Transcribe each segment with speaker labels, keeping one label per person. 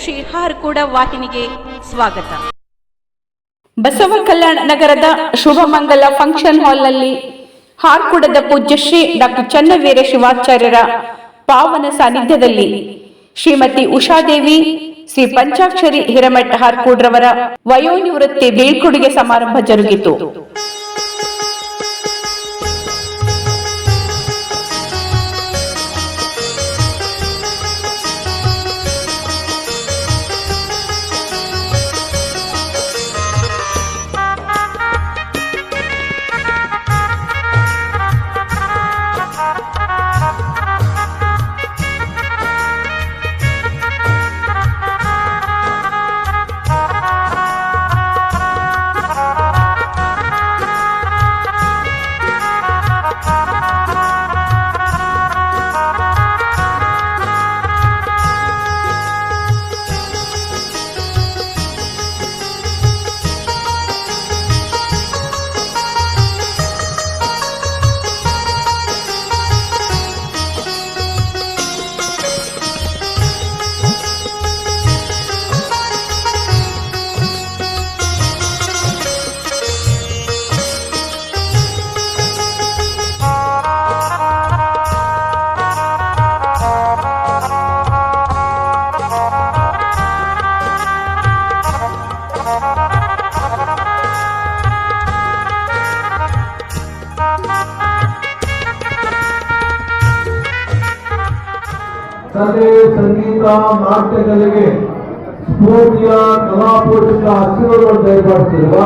Speaker 1: ಶ್ರೀ ಹಾರ್ಕೂಡ ವಾಹಿನಿಗೆ ಸ್ವಾಗತ.
Speaker 2: ಬಸವ ಕಲ್ಯಾಣ ನಗರದ ಶುಭಮಂಗಲ ಫಂಕ್ಷನ್ ಹಾಲ್ನಲ್ಲಿ ಹಾರ್ಕೂಡದ ಪೂಜ್ಯ ಶ್ರೀ ಡಾಕ್ಟರ್ ಚನ್ನವೀರ ಶಿವಾಚಾರ್ಯರ ಪಾವನ ಸಾನ್ನಿಧ್ಯದಲ್ಲಿ ಶ್ರೀಮತಿ ಉಷಾದೇವಿ ಶ್ರೀ ಪಂಚಾಕ್ಷರಿ ಹಿರಮಠ ಹಾರ್ಕೂಡ್ರವರ ವಯೋನಿವೃತ್ತಿ ಬೀಳ್ಕೊಡುಗೆ ಸಮಾರಂಭ ಜರುಗಿತು.
Speaker 3: ಕಲೆ, ಸಂಗೀತ, ನಾಟ್ಯಗಳಿಗೆ ಸ್ಫೂರ್ತಿಯ ಕಲಾಪೋಷಕ ಹಸಿರುಗಳನ್ನು ದಯಪಾಡಿಸಿರುವ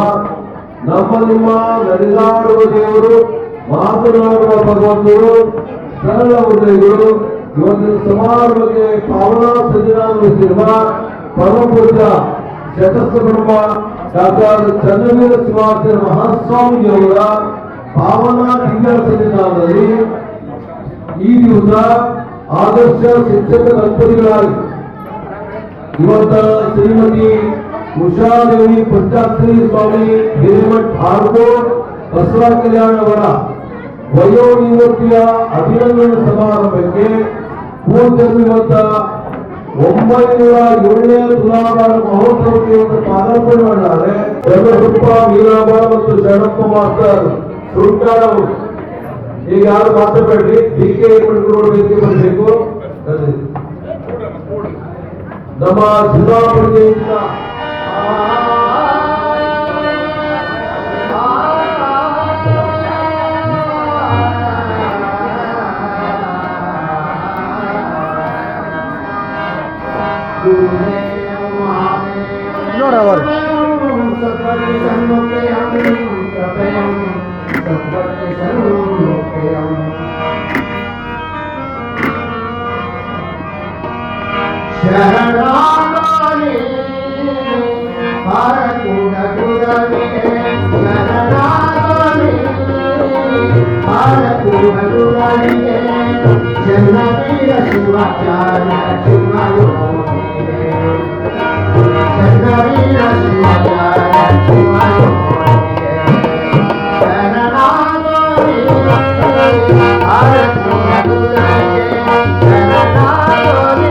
Speaker 3: ನಮ್ಮ ನಿಮ್ಮ ನಡೆದಾಡುವ ದೇವರು, ಮಾತನಾಡುವ ಭಗವಂತರು, ಸರಳ ಹೃದಯಗಳು, ಇವತ್ತಿನ ಸಮಾರಂಭಕ್ಕೆ ಪಾವನ ಸಜ್ಜನಾಗಿರುವ ಪರಮಪೂಜ್ಯ ಶತಸ್ಥ ಡಾಕ್ಟರ್ ಚನ್ನವೀರ ಶಿವಾಚಾರ್ಯ ಮಹಾಸ್ವಾಮಿಯವರ ಪಾವನ ದಿವ್ಯ ಸನ್ನಿಧಾನದಲ್ಲಿ ಈ ದಿವಸ ಆದರ್ಶ ಶಿಕ್ಷಕ ದಂಪತಿಗಳಾಗಿ ಇವತ್ತ ಶ್ರೀಮತಿ ಉಷಾದೇವಿ ಪಂಚಾಕ್ಷರಿ ಸ್ವಾಮಿ ಹಿರೇಮಠ ಹಾರ್ಕೋಡ್ ಬಸವ ಕಲ್ಯಾಣ ಅವರ ವಯೋನಿವೃತ್ತಿಯ ಅಭಿನಂದನಾ ಸಮಾರಂಭಕ್ಕೆ ಪೂಜ್ಯರು ಇವತ್ತ 907ನೇ ತುಲಾಭಾರ ಮಹೋತ್ಸವಕ್ಕೆ ಪಾದಾರ್ಪಣೆ ಮಾಡಿದ್ದಾರೆ. ಚಂದ್ರಗುಪ್ಪ ವೀರಾಭ ಮತ್ತು ಶರಣಪ್ಪ ಮಾಸ್ಟರ್ ಸುಂಟಾಳ ಅವರು. ಈಗ ಯಾರು ಮಾತಾಡಬೇಡ್ರಿ, ಡಿಕೆ ವೇದಿಕೆ ಬರಬೇಕು. ನಮ್ಮ ಜಿಲ್ಲಾ ಪಂಚಾಯತ್
Speaker 4: ನೋಡವರು
Speaker 5: ಶರಣಾಗಲಿ ಹಾರಕೂಡ ಗುರವಿಗೆ, ಶರಣಾಗಲಿ ಹಾರಕೂಡ ಗುರವಿಗೆ, ಚನ್ನವೀರ ಶಿವಾಚಾರ್ಯ ಶಿವಯೋಗಿಗೆ, ಚನ್ನವೀರ ಶಿವಾಚಾರ್ಯ ಶಿವಯೋಗಿಗೆ, ಶರಣಾಗಲಿ ಹಾರಕೂಡ ಗುರವಿಗೆ, ಶರಣಾಗಲಿ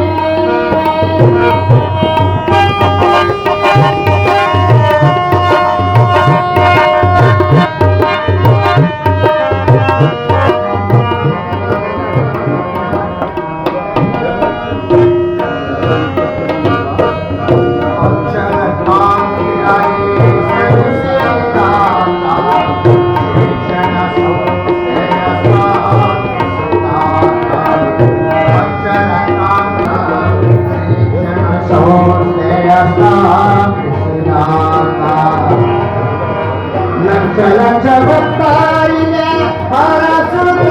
Speaker 5: ಲಕ್ಷ ಭಕ್ತರಿಗೆ ಹರಸುತ್ತ,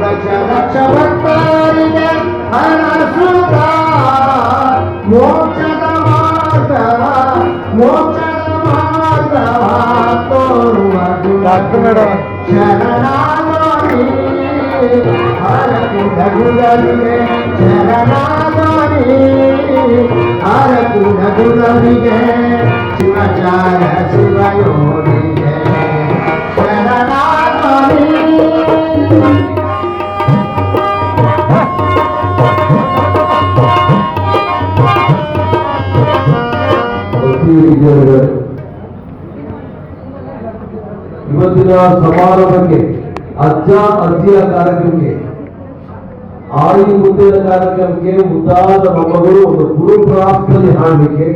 Speaker 5: ಲಕ್ಷ ಭಕ್ತರಿಗೆ ಹರಸುತ್ತ, ಮೋಕ್ಷದ ಮಾರ್ಗವ ತೋರುವ ಶರಣಾಗಲಿ ಹರಕೂಡ ಗುರವಿಗೆ, ಶರಣಾಗಲಿ ಹರಕೂಡ ಗುರವಿಗೆ, ಶಿವಾಚಾರ್ಯ ಶಿವಯೋಗಿಗೆ, ಶರಣಾಗಲಿ
Speaker 3: ವಿದ್ಯಾರ್ಥಿಗಳು, ಇವತ್ತಿನ ಸಮಾರಂಭಕ್ಕೆ ಅಜ್ಜ ಅಜ್ಜಿಯ ಕಾರ್ಯಕ್ರಮಕ್ಕೆ ಆಯಿ ಮುದ್ದಿನ ಕಾರ್ಯಕ್ರಮಕ್ಕೆ ಮುದ್ದಾದ ಮೊಮ್ಮಗಳು ಒಂದು ಗುರು ಪ್ರಾರ್ಥನೆ ಹಾಡಲಿಕ್ಕೆ,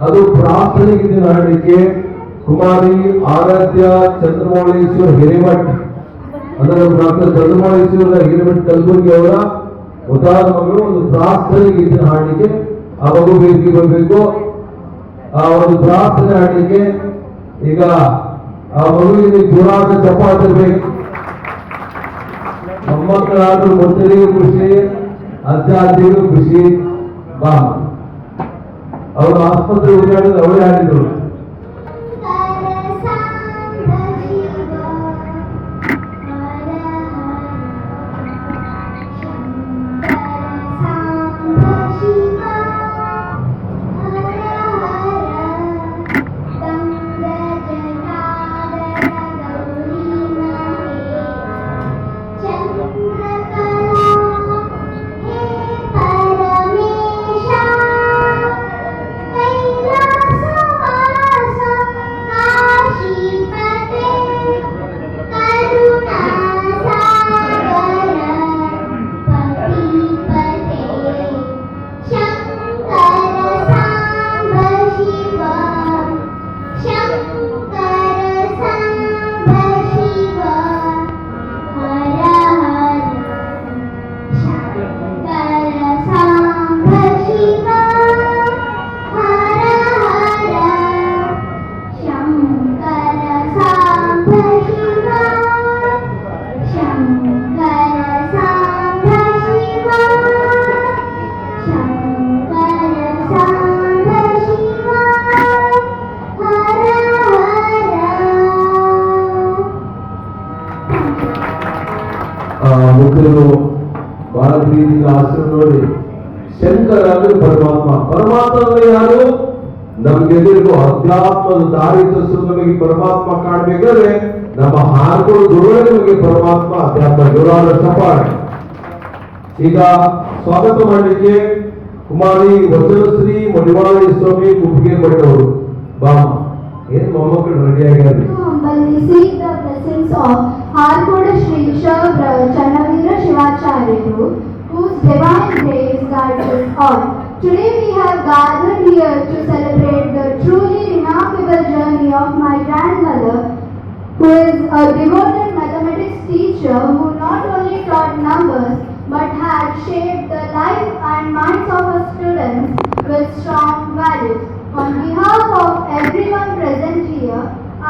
Speaker 3: ಅದು ಪ್ರಾರ್ಥನೆ ಗೀತೆ ಹಾಡಲಿಕ್ಕೆ ಕುಮಾರಿ ಆರಾಧ್ಯ ಚಂದ್ರಮೌಳೇಶ್ವರ ಹಿರೇಮಠ್, ಅದರ ಡಾಕ್ಟರ್ ಚಂದ್ರಮೌಳೇಶ್ವರ ಹಿರೇಮಠ್ ಕಲಬುರ್ಗಿ ಅವರ ಮುದ್ದಾದ ಮಗಳು ಒಂದು ಪ್ರಾರ್ಥನೆ ಗೀತೆ ಹಾಡಲಿಕ್ಕೆ ಆ ಮಗು ವೇದಿಕೆ ಬರಬೇಕು. ಆ ಒಂದು ಪ್ರಾರ್ಥನೆ ಹಾಡಲಿಕ್ಕೆ ಈಗ ಆ ಮಗುವಿಗೆ ಜೋರಾದ ಚಪ್ಪಾಳಿರಬೇಕು. ಮೊಮ್ಮಕ್ಕಳಾದ್ರೂ ಮೊದಲಿಗೂ ಖುಷಿ, ಅಜ್ಜ ಅಜ್ಜಿಗೂ ಖುಷಿ. ಬಾ, ಅವರು ಆಸ್ಪತ್ರೆ ಉದ್ಘಾಟನೆ ಅವರೇ ಹಾಡಿದ್ರು. ಮುಖ್ಯರು ಬಹಳ ಪ್ರೀತಿಯಿಂದ ಆಸೆ ನೋಡಿ, ಶಂಕರ ಅಂದ್ರೆ ಪರಮಾತ್ಮ. ಪರಮಾತ್ಮ ಅಂದ್ರೆ ಯಾರು? ನಮ್ಗೆಲ್ಲರಿಗೂ ಅಧ್ಯಾತ್ಮದ ದಾರಿ ತೋರಿಸಲು ನಮಗೆ ಪರಮಾತ್ಮ ಕಾಣಬೇಕಾದ್ರೆ ನಮ್ಮ ಹಾಡುಗಳು ಗುರುಗಳೇ ನಮಗೆ ಪರಮಾತ್ಮ ಅಧ್ಯಾತ್ಮ. ಜೋರಾದ ಚಪ್ಪಾಳೆ. ಈಗ ಸ್ವಾಗತ ಮಾಡಲಿಕ್ಕೆ ಕುಮಾರಿ ವಚನಶ್ರೀ ಮಡಿವಾಳಿ ಸ್ವಾಮಿ ಕುಪ್ಪಿಗೆ ಪಡೆದವರು. ಬಾ, ಏನ್ ಮೊಮ್ಮಕ್ಕಳು ರೆಡಿ ಆಗ್ಯಾರ.
Speaker 4: We seek the blessings of Harkoda Shri Channavira Shivacharya, whose divine grace guides us all. Today we have gathered here to celebrate the truly remarkable journey of my grandmother, who is a devoted mathematics teacher who not only taught numbers but had shaped the life and minds of her students with strong values. On behalf of everyone present here,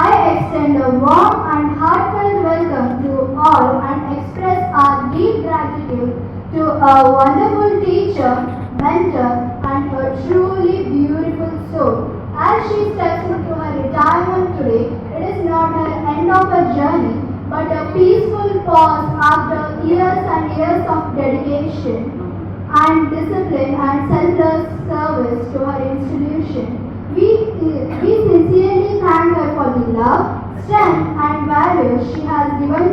Speaker 4: I extend a warm and heartfelt welcome to all and express our deep gratitude to a wonderful teacher, mentor, and a truly beautiful soul. As she steps into her retirement today, it is not an end of her journey, but a peaceful pause after years and years of dedication and discipline and selfless service to her institution. We sincerely thank her for the love, strength and values she has given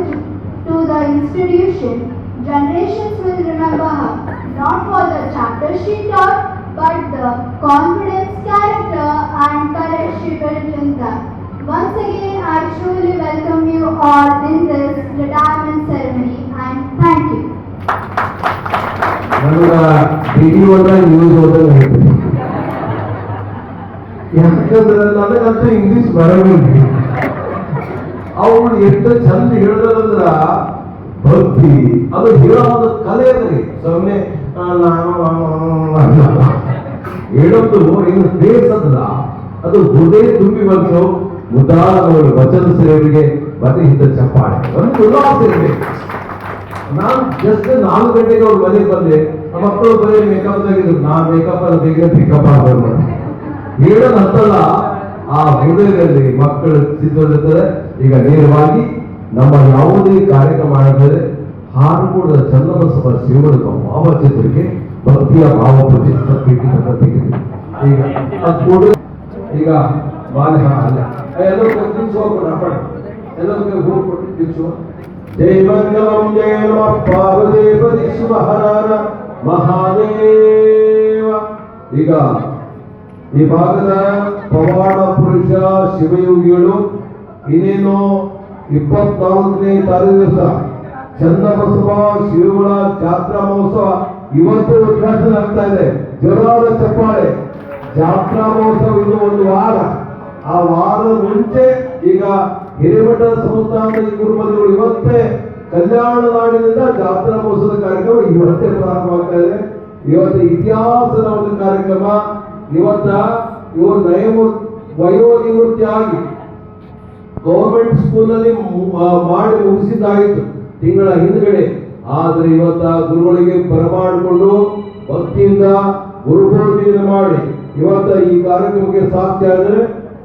Speaker 4: to the institution. Generations will remember her, not for the chapters she taught, but the confidence, character and courage she built in them. Once again, I truly welcome you all in this retirement ceremony and thank you.
Speaker 3: ಯಾಕಂದ್ರೆ ನನಗಂತೂ English ಬರೋದಿಲ್ಲ. ಅವ್ರು ಎಷ್ಟು ಚಂದ ಹೇಳಿದ್ರಂದ್ರ ಭಕ್ತಿ, ಅದು ಹೇಳೋದು ಕಲೆ ಅದ್ರಿ. ಸುಮ್ಮನೆ ಹೇಳೋದು ಇನ್ನು ಫೇಸ್ ಅದ, ಅದು ಹೃದಯ ತುಂಬಿ ಬಂತು. ಮುದ್ದಾದ ವಚನ ಸೇವರಿಗೆ ಬದಿಹಿತ ಚಪ್ಪಾಳೆ, ಒಂದು ಉಲ್ಲಾಸ ಇರಬೇಕು. ನಾನು ಜಸ್ಟ್ 4 ಗಂಟೆಗೆ ಅವ್ರ ಮನೆಗೆ ಬಂದೆ. ನಮ್ಮ ಮಕ್ಕಳು ಬರೀ ಮೇಕಪ್ ತೆಗೆದ್ರು. ನಾನು ಮೇಕಪ್ ಅಲ್ಲ ತೆಗೆದ್ರೆ ಪಿಕಪ್ ಆಗೋದು ಹೇಳೋದಂತಲ್ಲ, ಆ ಹೃದಯದಲ್ಲಿ ಮಕ್ಕಳು ಸಿದ್ಧರಿರ್ತಾರೆ. ಈಗ ನೇರವಾಗಿ ನಮ್ಮ ಯಾವುದೇ ಕಾರ್ಯಕ್ರಮ ಮಾಡಿದರೆ ಹಾರುಕೂಡದ ಚನ್ನಬಸವ ಶಿವನ ಭಾವಚಿತ್ರಕ್ಕೆ ಭಕ್ತಿಯ ಭಾವ ಪ್ರತಿಷ್ಠೆ ಈಗ ಈಗ ಬಾಲ್ಯ ಅಲ್ಲ ಎಲ್ಲರೂ ಎಲ್ಲರಿಗೆ ಹೋಗ್ಕೊಟ್ಟು ದಿಕ್ಷು. ಜೈ ಮಂಗಲಂ ಜಯ ನಮಃ ಪಾರ್ವದೇವತಿ ಶಿವಹರ ಮಹಾದೇವ. ಈಗ ಈ ಭಾಗದ ಪವಾಡ ಪುರುಷ ಶಿವಯೋಗಿಗಳು ಇನ್ನೇನು 24ನೇ ತಾರೀಕು ದಿವಸ ಚನ್ನಬಸವ ಶಿವಗಳ ಜಾತ್ರಾ ಮಹೋತ್ಸವ ಇವತ್ತು ಉದ್ಘಾಟನೆ ಆಗ್ತಾ ಇದೆ. ಜೋರಾದ ಚಪ್ಪಾಳೆ. ಜಾತ್ರಾ ಮಹೋತ್ಸವ ಇನ್ನು ಒಂದು ವಾರ, ಆ ವಾರದ ಮುಂಚೆ ಈಗ ಹಿರೇಮಠದ ಸಂಸ್ಥಾನದ ಈ ಗುರುಮಂದಿರಗಳು ಇವತ್ತೇ ಕಲ್ಯಾಣ ನಾಡಿನಿಂದ ಜಾತ್ರಾ ಮಹೋತ್ಸವದ ಕಾರ್ಯಕ್ರಮ ಇವತ್ತೇ ಪ್ರಾರಂಭವಾಗ್ತಾ ಇದೆ. ಇವತ್ತು ಇತಿಹಾಸದ ಒಂದು ಕಾರ್ಯಕ್ರಮ. ಇವರು ವಯೋನಿವೃತ್ತಿಯಾಗಿ ಗೌರ್ಮೆಂಟ್ ಸ್ಕೂಲಲ್ಲಿ ಮಾಡಿ ಮುಗಿಸಿದ್ದಾಯಿತು ತಿಂಗಳ ಹಿಂದ್ಗಡೆ. ಆದ್ರೆ ಇವತ್ತ ಗುರುಗಳಿಗೆ ಬರಮಾಡಿಕೊಂಡು ಭಕ್ತಿಯಿಂದ ಗುರುಪೂಜೆಯನ್ನು ಮಾಡಿ ಇವತ್ತ ಈ ಕಾರ್ಯಕ್ರಮಕ್ಕೆ ಸಾಧ್ಯ ಆದರೆ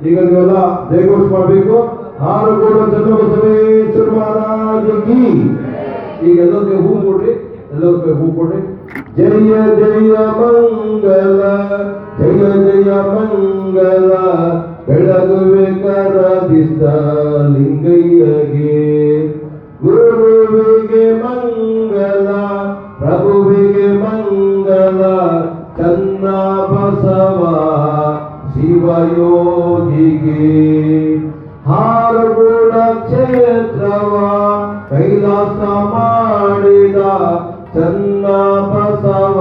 Speaker 3: ಈಗ ನೀವೆಲ್ಲ ಜಯಘೋಷ ಮಾಡಬೇಕು. ಹಾರುಗೋಡ ಚನ್ನಬಸವೇಶ್ವರ ಮಹಾರಾಜಗಿ. ಈಗ ಎಲ್ಲರಿಗೆ ಹೂ ಕೊಡ್ರಿ, ಎಲ್ಲರಿಗೆ ಹೂ ಕೊಡ್ರಿ. ಜಯ ಜಯ ಮಂಗಲ, ಜಯ ಜಯ ಮಂಗಲ, ಬೆಳಗುವೆ ಕರದಿದ್ದ ಲಿಂಗಯ್ಯಗೆ. ಗುರುವಿಗೆ ಮಂಗಲ, ಪ್ರಭುವಿಗೆ ಮಂಗಲ, ಚನ್ನ ಬಸವ ಶಿವಯೋಗಿಗೆ. ಹಾರುಗೋಡ ಕ್ಷೇತ್ರವ ಕೈಲಾಸ ಮಾಡಿದ ಚನ್ನ ಬಸವ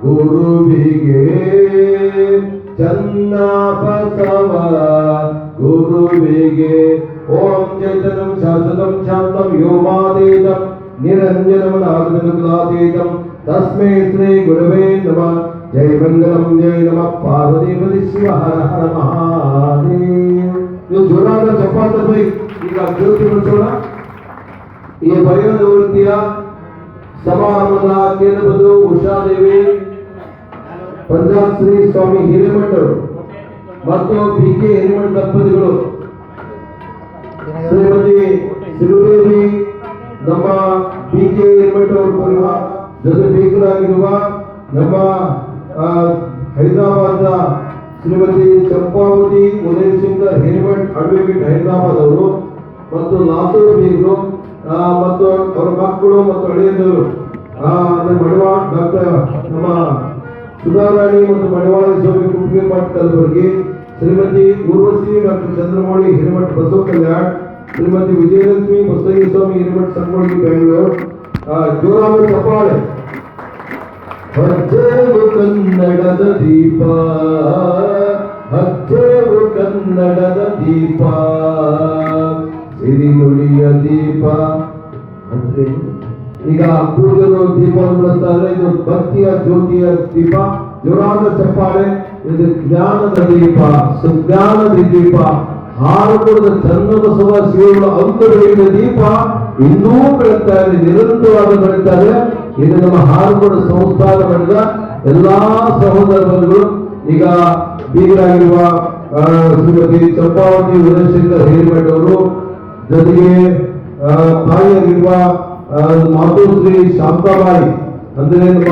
Speaker 3: ಗುರುವಿಗೆ. ಚನ್ನ ಬಸವ ಗುರುವಿಗೆ. ಓಂ ಚೈತನ್ಯಂ ಶಾಶ್ವತಂ ಶಾಂತಂ ವ್ಯೋಮಾತೀತಂ ನಿರಂಜನಂ ನಾದಮಿನುಕುಲಾತೀತಂ ತಸ್ಮೈ ಶ್ರೀ ಗುರವೇ ನಮಃ. ಜೈ ಮಂಗಲಂ, ಜೈ ನಮಃ ಪಾರ್ವತೀಪತಿ ಶಿವ ಹರ ಹರ ಮಹಾದೇವ್. ನೀವು ಜೋರಾದ ಚಪ್ಪಾಳೆ. ಈಗ ಜ್ಯೋತಿ ಬೆಳೆಸೋಣ. ಈ ವಯೋನಿವೃತ್ತಿಯ ಸಮಾರಂಭದ ಕೇಂದ್ರಬಿಂದು ಉಷಾದೇವಿ, ಪಂಜಾಬ್ ಶ್ರೀ ಸ್ವಾಮಿ ಹಿರೇಮಠರು ಮತ್ತು BK ಹಿರೇಮಠ ದಂಪತಿಗಳು, ಶ್ರೀಮತಿ ಸಿರುದೇವಿ, ನಮ್ಮ BK ಹಿರೇಮಠ ಅವರ ಪರಿವಾರ ಜೊತೆ ಬೇಕರಾಗಿರುವ ನಮ್ಮ ಹೈದರಾಬಾದ್ನ ಶ್ರೀಮತಿ ಚಂಪಾವತಿ ಉದಯಶಂಕರ್ ಹಿರೇಮಠ್ ಅಡ್ವೊಕೇಟ್ ಹೈದರಾಬಾದ್ ಅವರು ಮತ್ತು ಲಾತೂರ್ ಬೀಗರು ಮತ್ತು ಅವರ ಮಕ್ಕಳು ಮತ್ತು ಹಳೆಯದವರು ಮಡಿವಾಳ ಡಾಕ್ಟರ್ ನಮ್ಮ ಸುಧಾರಾಣಿ ಮತ್ತು ಮಡಿವಾಳ ಸ್ವಾಮಿ ಕುಂಪಿಗೆ ಮಠ ಕಲಬುರಗಿ, ಶ್ರೀಮತಿ ಊರ್ವಶಿ ಡಾಕ್ಟರ್ ಚಂದ್ರಮೌಳಿ ಹಿರೇಮಠ ಬಸವ ಕಲ್ಯಾಣ್, ಶ್ರೀಮತಿ ವಿಜಯಲಕ್ಷ್ಮಿ ಬಸವಯ್ಯ ಸ್ವಾಮಿ ಹಿರೇಮಠ ಸಂಗೊಳ್ಳಿ ಬೆಂಗಳೂರು. ಜೋರಾದ ಚಪ್ಪಾಳೆ. ಹಚ್ಚೇವು ಕನ್ನಡದ ದೀಪ, ಹಚ್ಚೇವು ಕನ್ನಡದ ದೀಪ, ಸಿರಿನುಡಿಯ ದೀಪ. ಅಂದ್ರೆ ಈಗ ಪೂಜೆಗಳು ದೀಪವನ್ನು ಬೆಳೆಸ್ತಾರೆ. ಇದು ಭಕ್ತಿಯ ಜ್ಯೋತಿಯ ದೀಪ. ಜೋರಾದ ಚಪ್ಪಾಳೆ. ಇದು ಜ್ಞಾನದ ದೀಪ, ಸುಜ್ಞಾನದ ದೀಪ. ಹಾರುಗೋಡದ ಚನ್ನಬಸವ ಶಿವಗಳ ಅಂತರ್ಗತ ದೀಪ ಇನ್ನೂ ಬೆಳಗ್ತಾ ಇದೆ, ನಿರಂತರವಾಗಿ ಬೆಳಗ್ತಾ ಇದೆ. ಇದು ನಮ್ಮ ಹಾರುಗೋಡ ಸಂಸ್ಥಾನ ಮಾಡಿದ ಎಲ್ಲಾ ಸಹೋದರ ಬಂಧುಗಳು. ಈಗ ಬೀಗರಾಗಿರುವ ಶ್ರೀಮತಿ ಚಂಪಾವತಿ ಉದಯಶಂಕರ್ ಹಿರೇಮಠ ಅವರು, ಜೊತೆಗೆ ತಾಯಿಯಾಗಿರುವ ಮಾತುಶ್ರೀ ಶಾಂತಾಬಾಯಿ, ಅಂದ್ರೆ ನಮ್ಮ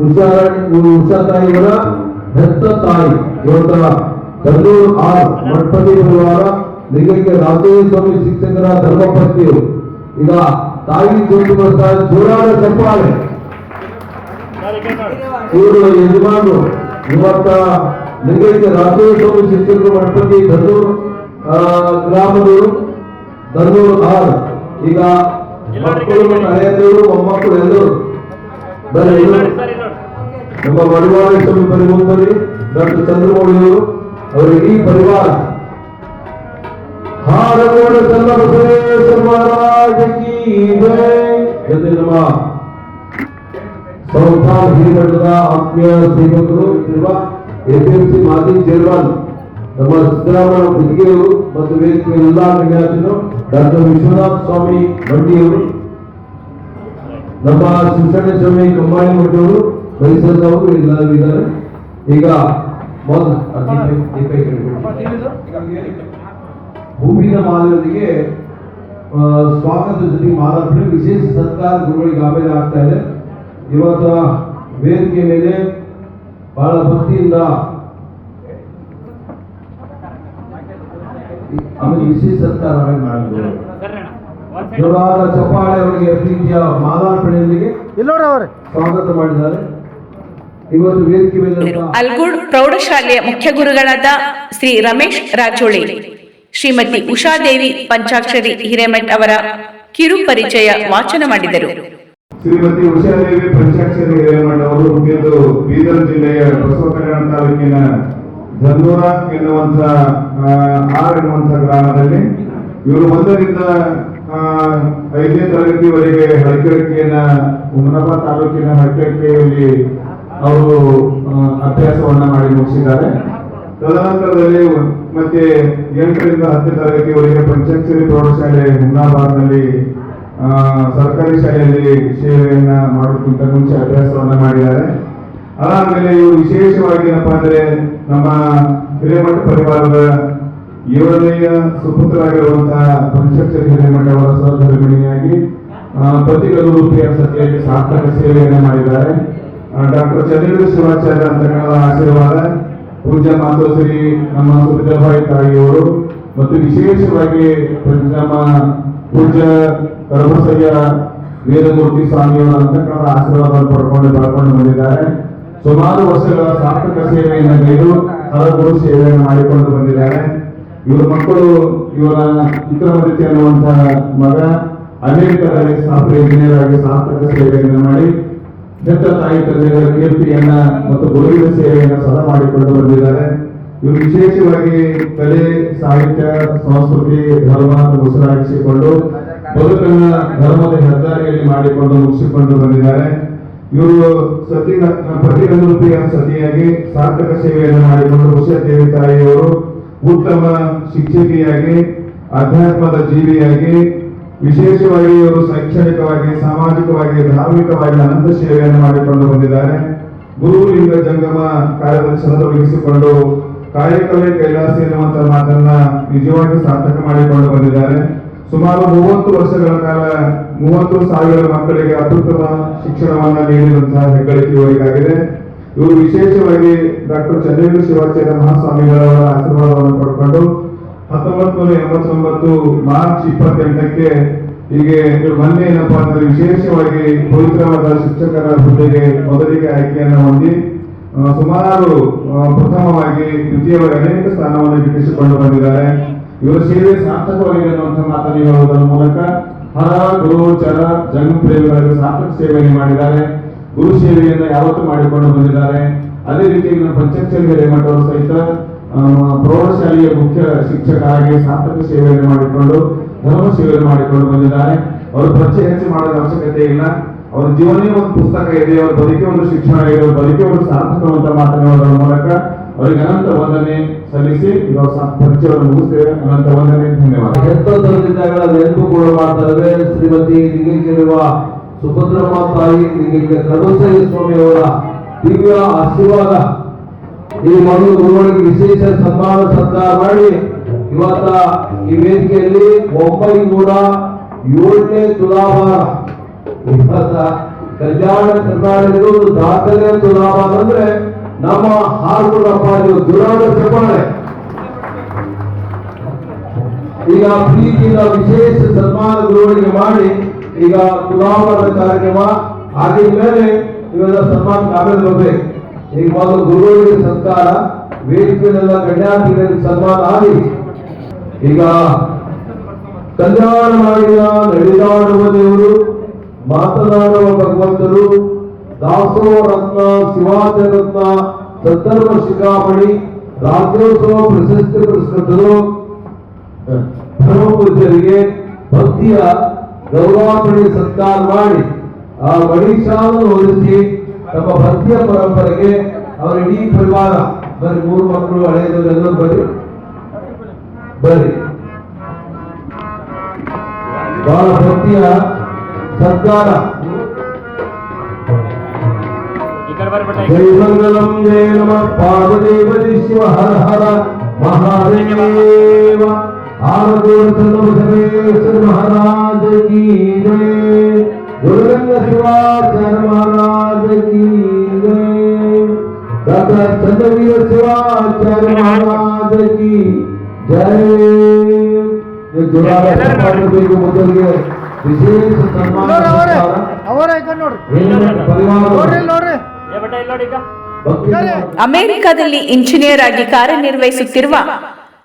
Speaker 3: ಉಷಾ ತಾಯಿಯವರ ಹೆತ್ತ ತಾಯಿ, ಇವತ್ತ ಕಲ್ಲೂರು ಆರ್ ಮಠಪತಿ ಪರಿವಾರ ಲಿಂಗಕ್ಕೆ ರಾಘವೇಂದ್ರ ಸ್ವಾಮಿ ಶಿಕ್ಷಕರ ಧರ್ಮಪತ್ನಿಯರು. ಈಗ ತಾಯಿ ಜ್ಯೋತಿ ಬರ್ತಾರೆ. ಜೋರಾದ ಚಪ್ಪಾಳೆ. ಇವರು ಯಜಮಾನರು ಇವತ್ತ ಲಿಂಗಕ್ಕೆ ರಾಘವೇಂದ್ರ ಸ್ವಾಮಿ ಶಿಕ್ಷಕರು ಮಠಪತಿ ಧನ್ನೂರು ಗ್ರಾಮದವರು, ಧನ್ನೂರು ಆರ್. ಈಗ ಮಕ್ಕಳು ಹಳೆಯದವರು ಮೊಮ್ಮಕ್ಕಳು ಎಲ್ಲರೂ ಬರೀ ನಮ್ಮ ಮಡಿವಾಳ ಸ್ವಾಮಿ ಪರಿಮುಂಬರಿ ಡಾಕ್ಟರ್ ಚಂದ್ರಮೌಳಿಯವರು, ಅವರ ಇಡೀ ಪರಿವಾರ. ಹಾರುಗೋಡ ಚನ್ನಬಸವೇಶ್ವರ ಮಹಾರಾಜಗಿ ಜೈ. ಜೊತೆ ನಮ್ಮ ಸಂಸ್ಥಾನ ಹಿರಿಮಠದ ಆತ್ಮೀಯ ಸೇವಕರು ಇರುವ APMC ಮಾಜಿ ಚೇರ್ಮನ್ ನಮ್ಮ ಸಿದ್ದರಾಮಯ್ಯ ಗುತ್ತಿಗೆಯವರು ಮತ್ತು ವೇದಿಕೆ ಎಲ್ಲಾ ಗಣ್ಯಾತಿಗಳು, ಡಾಕ್ಟರ್ ವಿಶ್ವನಾಥ ಸ್ವಾಮಿ ಮಂಡಿಯವರು, ನಮ್ಮ ಶಿವಸಣ್ಣ ಸ್ವಾಮಿ ಕಂಬಾಳಿ ಮಠವರು, ಪರಿಸರದವರು ಎಲ್ಲರೂ ಇದ್ದಾರೆ. ಈಗ ಹೂವಿನ ಮಾಲೆಯೊಂದಿಗೆ ಸ್ವಾಗತ ಜೊತೆಗೆ ಮಾಲಾರ್ಪಣೆ ವಿಶೇಷ ಸತ್ಕಾರ ಗುರುಗಳಿಗೆ ಆಮೇಲೆ ಆಗ್ತಾ ಇದೆ. ಇವತ್ತ ವೇದಿಕೆ ಮೇಲೆ ಬಹಳ ಭಕ್ತಿಯಿಂದ ಆಮೇಲೆ ವಿಶೇಷ ಸತ್ಕಾರ ಮಾಡಬಹುದು. ಜೋರಾದ ಚಪ್ಪಾಳೆ ಅವರಿಗೆ ಪ್ರೀತಿಯ ಮಾಲಾರ್ಪಣೆಯೊಂದಿಗೆ ಸ್ವಾಗತ ಮಾಡಿದ್ದಾರೆ. ಇವತ್ತು ವೇದಿಕೆ ಮೇಲೆ
Speaker 2: ಅಲ್ಗೂಡ್ ಪ್ರೌಢಶಾಲೆಯ ಮುಖ್ಯ ಗುರುಗಳಾದ ಶ್ರೀ ರಮೇಶ್ ರಾಜೋಳಿ, ಶ್ರೀಮತಿ ಉಷಾದೇವಿ ಪಂಚಾಕ್ಷರಿ ಹಿರೇಮಠ್ ಅವರ ಕಿರು ಪರಿಚಯ ವಾಚನ ಮಾಡಿದರು.
Speaker 6: ಶ್ರೀಮತಿ ಉಷಾದೇವಿ ಪಂಚಾಕ್ಷರಿ ಹಿರೇಮಠ ಅವರು ಹುಟ್ಟಿದ್ದು ಬೀದರ್ ಜಿಲ್ಲೆಯ ಬಸವ ಕಲ್ಯಾಣ ತಾಲೂಕಿನ ಜಂದೂರ ಎನ್ನುವಂತ ಗ್ರಾಮದಲ್ಲಿ. ಇವರು 1ರಿಂದ 5ನೇ ತರಗತಿವರೆಗೆ ಹಳಕೆರೆಕೆಯನ್ನ ಹುಮನಾಬಾದ್ ತಾಲೂಕಿನ ಹಳಕೆರೆಕೆಯಲ್ಲಿ ಅವರು ಅಭ್ಯಾಸವನ್ನ ಮಾಡಿ ಮುಗಿಸಿದ್ದಾರೆ. ತದನಂತರದಲ್ಲಿ ಮತ್ತೆ 8ರಿಂದ 10ನೇ ತರಗತಿವರೆಗೆ ಪಂಚಾಕ್ಷರಿ ಪ್ರೌಢಶಾಲೆ ಹುಮನಾಬಾದ್ನಲ್ಲಿ ಸರ್ಕಾರಿ ಶಾಲೆಯಲ್ಲಿ ಸೇವೆಯನ್ನ ಮಾಡೋದಕ್ಕಿಂತ ಮುಂಚೆ ಅಭ್ಯಾಸವನ್ನ ಮಾಡಿದ್ದಾರೆ. ಅದಾದ್ಮೇಲೆ ಇವರು ವಿಶೇಷವಾಗಿ ಏನಪ್ಪಾ ಅಂದ್ರೆ ನಮ್ಮ ಹಿರೇಮಠ ಪರಿವಾರದ 7ನೆಯ ಸುಪುತ್ರರಾಗಿರುವಂತಹ ಪಂಚಾಕ್ಷರಿ ಹಿರೇಮಠ ಅವರ ಸಹಧರ್ಮಿಣಿಯಾಗಿ ಪ್ರತಿಗಳು ರೂಪಿಯ ಸತಿಯಲ್ಲಿ ಸಾರ್ಥಕ ಸೇವೆಯನ್ನು ಮಾಡಿದ್ದಾರೆ. ಡಾಕ್ಟರ್ ಚಂದ್ರವೀರ ಶಿವಾಚಾರ್ಯ ಅಂತಕ್ಕಂಥ ಆಶೀರ್ವಾದ, ಪೂಜ್ಯ ಮಾತೋಶ್ರೀ ನಮ್ಮ ಸುಭದ್ರಬಾಯಿ ತಾಯಿಯವರು ಮತ್ತು ವಿಶೇಷವಾಗಿ ನಮ್ಮ ಪೂಜ್ಯ ಕರಬಸಯ್ಯ ವೇದಮೂರ್ತಿ ಸ್ವಾಮಿಯವರು ಅಂತಕ್ಕಂಥ ಆಶೀರ್ವಾದವನ್ನು ಪಡ್ಕೊಂಡು ಬಂದಿದ್ದಾರೆ. ಸುಮಾರು ವರ್ಷಗಳ ಸಾರ್ಥಕ ಸೇವೆಯನ್ನು ಗೈದು ಹಲವು ಸೇವೆಯನ್ನು ಮಾಡಿಕೊಂಡು ಬಂದಿದ್ದಾರೆ. ಇವರ ಮಕ್ಕಳು, ಇವರ ವಿಕ್ರಮಾದಿತ್ಯ ಅನ್ನುವಂತಹ ಮಗ ಅಮೆರಿಕದಲ್ಲಿ ಸಾಫ್ಟ್ವೇರ್ ಇಂಜಿನಿಯರ್ ಆಗಿ ಸಾರ್ಥಕ ಸೇವೆಯನ್ನು ಮಾಡಿ ಹೆತ್ತ ತಾಯಿ ತಂದೆಗಳ ಕೀರ್ತಿಯನ್ನ ಮತ್ತು ಗುರುವಿನ ಸೇವೆಯನ್ನು ಸದಾ ಮಾಡಿಕೊಂಡು ಬಂದಿದ್ದಾರೆ. ಇವರು ವಿಶೇಷವಾಗಿ ಕಲೆ, ಸಾಹಿತ್ಯ, ಸಂಸ್ಕೃತಿ, ಧರ್ಮ ಮುಸುರಾಗಿಸಿಕೊಂಡು ಬದುಕನ್ನ ಧರ್ಮದ ಹೆದ್ದಾರಿಯಲ್ಲಿ ಮಾಡಿಕೊಂಡು ಮುಗಿಸಿಕೊಂಡು ಬಂದಿದ್ದಾರೆ. ಇವರು ಪ್ರತಿಯೊಂದು ರೂಪಿಯ ಸತಿಯಾಗಿ ಸಾರ್ಥಕ ಸೇವೆಯನ್ನು ಮಾಡಿಕೊಂಡು ಉಷಾದೇವಿ ತಾಯಿಯವರು ಉತ್ತಮ ಶಿಕ್ಷಕಿಯಾಗಿ, ಆಧ್ಯಾತ್ಮದ ಜೀವಿಯಾಗಿ, ವಿಶೇಷವಾಗಿ ಇವರು ಶೈಕ್ಷಣಿಕವಾಗಿ, ಸಾಮಾಜಿಕವಾಗಿ, ಧಾರ್ಮಿಕವಾಗಿ ಅನಂತ ಸೇವೆಯನ್ನು ಮಾಡಿಕೊಂಡು ಬಂದಿದ್ದಾರೆ. ಗುರುಲಿಂಗ ಜಂಗಮ ಕಾರ್ಯದಲ್ಲಿ ತೊಡಗಿಸಿಕೊಂಡು ಕಾಯಕವೇ ಕೈಲಾಸ ಎನ್ನುವಂತಹ ಮಾತನ್ನ ನಿಜವಾಗಿ ಸಾರ್ಥಕ ಮಾಡಿಕೊಂಡು ಬಂದಿದ್ದಾರೆ. ಸುಮಾರು 30 ವರ್ಷಗಳ ಕಾಲ 30,000 ಮಕ್ಕಳಿಗೆ ಅತ್ಯುತ್ತಮ ಶಿಕ್ಷಣವನ್ನ ನೀಡಿದಂತಹ ಹೆಗ್ಗಳಿಕೆ ಇವರಿಗಾಗಿದೆ. ಇವರು ವಿಶೇಷವಾಗಿ ಡಾಕ್ಟರ್ ಚಂದ್ರವೀರ ಶಿವಾಚಾರ್ಯ ಮಹಾಸ್ವಾಮಿಗಳವರ ಆಶೀರ್ವಾದವನ್ನು ಪಡ್ಕೊಂಡು 1989 ಮಾರ್ಚ್ 28ಕ್ಕೆ ಹೀಗೆ ಮೊನ್ನೆ ಏನಪ್ಪಾ ಅಂದ್ರೆ ವಿಶೇಷವಾಗಿ ಪವಿತ್ರವಾದ ಶಿಕ್ಷಕರ ಹುದ್ದೆಗೆ ಮೊದಲಿಗೆ ಆಯ್ಕೆಯನ್ನು ಹೊಂದಿ ಸುಮಾರು ಪ್ರಥಮವಾಗಿ ದ್ವಿತೀಯವಾಗಿ ಅನೇಕ ಸ್ಥಾನವನ್ನು ಗಿಟ್ಟಿಸಿಕೊಂಡು ಬಂದಿದ್ದಾರೆ. ಇವರ ಸೇವೆ ಸಾರ್ಥಕವಾಗಿದೆ ಅನ್ನುವಂತಹ ಮಾತನ್ನು ಹೇಳುವುದರ ಮೂಲಕ ಹರ, ಗುರು, ಚರ, ಜಂಗ ಪ್ರೇಮಿಗಳಿಗೆ ಸಾರ್ಥಕ ಸೇವೆಯನ್ನು ಮಾಡಿದ್ದಾರೆ. ಗುರು ಸೇವೆಯನ್ನು ಯಾವತ್ತೂ ಮಾಡಿಕೊಂಡು ಬಂದಿದ್ದಾರೆ. ಅದೇ ರೀತಿ ಪಂಚಾಕ್ಷರಿ ಹಿರೇಮಠ ಅವರು ಸಹಿತ ಪ್ರೌಢಶಾಲೆಯ ಮುಖ್ಯ ಶಿಕ್ಷಕರಾಗಿ ಸಾರ್ಥಕ ಸೇವೆಯನ್ನು ಮಾಡಿಕೊಂಡು ಧರ್ಮ ಸೇವೆಯನ್ನು ಮಾಡಿಕೊಂಡು ಬಂದಿದ್ದಾರೆ. ಅವರು ಪರಿಚಯ ಹೆಚ್ಚು ಮಾಡೋದ ಅವಶ್ಯಕತೆ ಇಲ್ಲ. ಅವರ ಜೀವನೇ ಒಂದು ಪುಸ್ತಕ ಇದೆ, ಅವರ ಬದುಕೆ ಒಂದು ಶಿಕ್ಷಣ ಇದೆ, ಅವರ ಬದುಕೆ ಒಂದು ಸಾರ್ಥಕವಂತ ಮಾತನಾಡುವುದರ ಮೂಲಕ ಅವರಿಗೆ ಅನಂತ ವಂದನೆ ಸಲ್ಲಿಸಿ ಪರಿಚಯವನ್ನು ಮುಗಿಸ್ತೇವೆ. ಅನಂತ ವಂದನೆ, ಧನ್ಯವಾದ.
Speaker 3: ಹೆತ್ತೊಂದಿದ್ದಾಗ ನೆನಪು ಕೂಡ ಮಾಡ್ತಾರೆ. ಶ್ರೀಮತಿ ಲಿಂಗೈಕ್ಯರುವ ಸುಭದ್ರಮ್ಮ ತಾಯಿ ಲಿಂಗೈಕ್ಯ ಕರಬಸಯ್ಯ ಸ್ವಾಮಿ ಅವರ ದಿವ್ಯ ಆಶೀರ್ವಾದ ಈ ಮಗಳು ಗುರುಗಳಿಗೆ ವಿಶೇಷ ಸನ್ಮಾನ ಸತ್ಕಾರ ಮಾಡಿ ಇವತ್ತ ಈ ವೇದಿಕೆಯಲ್ಲಿ 907ನೇ ತುಲಾಭಾರ ಇವತ್ತ ಕಲ್ಯಾಣ ಕರ್ನಾಟಕದ ಒಂದು ದಾಖಲೆ ತುಲಾಭಾರ ಅಂದ್ರೆ ನಮ್ಮ ಹಾರ್ಗುಡಪ್ಪ ದುರಾಡ ಚಪ್ಪಾಳೆ. ಈಗ ಪ್ರೀತಿಯಿಂದ ವಿಶೇಷ ಸನ್ಮಾನ ಗುರುಗಳಿಗೆ ಮಾಡಿ ಈಗ ತುಲಾಭಾರದ ಕಾರ್ಯಕ್ರಮ ಆಗಿದ ಮೇಲೆ ಇವೆಲ್ಲ ಸನ್ಮಾನ ಆಮೇಲೆ ಬರ್ಬೇಕು. ಈಗ ಮೊದಲು ಗುರುಗಳಿಗೆ ಸತ್ಕಾರ, ವೇದಿಕೆಯಲ್ಲೆಲ್ಲ ಗಣ್ಯಾತಿಗಳಿಗೆ ಸನ್ಮಾನ ಆಗಿ ಈಗ ಕಲ್ಯಾಣ ಮಾಡಿದ ನಡೆದಾಡುವ ದೇವರು, ಮಾತನಾಡುವ ಭಗವಂತರು, ದಾಸೋಹ ರತ್ನ, ಶಿವಾಚಾರ್ಯ ರತ್ನ, ಸದ್ಧರ್ಮ ಶಿಖಾಮಣಿ, ರಾಜ್ಯೋತ್ಸವ ಪ್ರಶಸ್ತಿ ಪುರಸ್ಕೃತರು ಪರಮಪೂಜ್ಯರಿಗೆ ಭಕ್ತಿಯ ಗೌರವಾರ್ಪಣೆ ಸತ್ಕಾರ ಮಾಡಿ ಆ ಮಣಿಷಾವನ್ನು ಹೊರಿಸಿ ತಮ್ಮ ಭಕ್ತಿಯ ಪರಂಪರೆಗೆ ಅವರ ಇಡೀ ಪರಿವಾರ ಬರೀ 3 ಮಕ್ಕಳು ಹಳೆಯದವರೆಲ್ಲರೂ ಬರೀ ಬಹಳ ಭಕ್ತಿಯ ಸತ್ಕಾರ. ಜೈ ಮಂಗಲಂ ಜಯ ನಮಃ ಪಾರ್ವದೇವತಿ ಶಿವ ಹರ ಹರ ಮಹಾದೇವ. ಆನಂದೋತ್ಸವ ಮಹಾರಾಜ ಕೀ ಜಯ. ಗುರುರಂಗ ಶಿವಾಚಾರ್ಯ ಮಹಾರಾಜ ಕೀ ಜಯ. ಡಾಕ್ಟರ್ ಚಂದ್ರವೀರ ಶಿವಾಚಾರ್ಯ ಮಹಾರಾಜ ಕೀ ಜಯ. ಮೊದಲಿಗೆ ವಿಶೇಷ ಸನ್ಮಾನ ಪರಿವಾರ
Speaker 2: ಅಮೆರಿಕದಲ್ಲಿ ಇಂಜಿನಿಯರ್ ಆಗಿ ಕಾರ್ಯನಿರ್ವಹಿಸುತ್ತಿರುವ